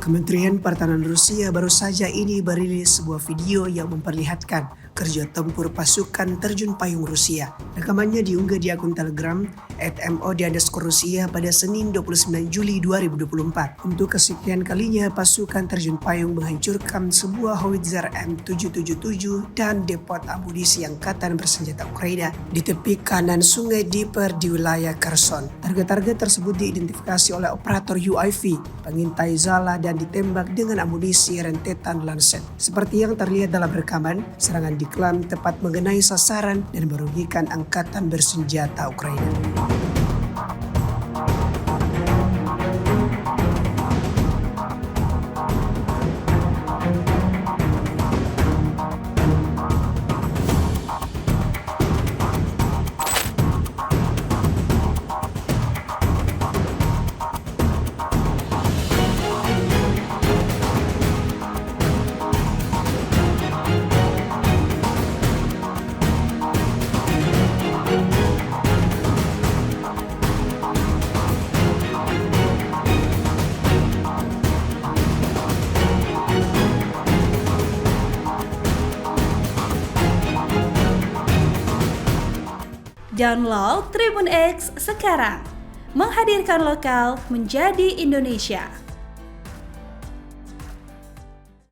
Kementerian Pertahanan Rusia baru saja ini merilis sebuah video yang memperlihatkan kerja tempur pasukan terjun payung Rusia. Rekamannya diunggah di akun Telegram @mod_Rusia pada Senin 29 Juli 2024. Untuk kesekian kalinya pasukan terjun payung menghancurkan sebuah howitzer M777 dan depot amunisi angkatan bersenjata Ukraina di tepi kanan sungai Dnieper di wilayah Kherson. Target-target tersebut diidentifikasi oleh operator UAV, pengintai Zala dan ditembak dengan amunisi rentetan Lancet. Seperti yang terlihat dalam rekaman, serangan diklaim tepat mengenai sasaran dan merugikan angkatan bersenjata Ukraina. Download Tribun X sekarang, menghadirkan lokal menjadi Indonesia.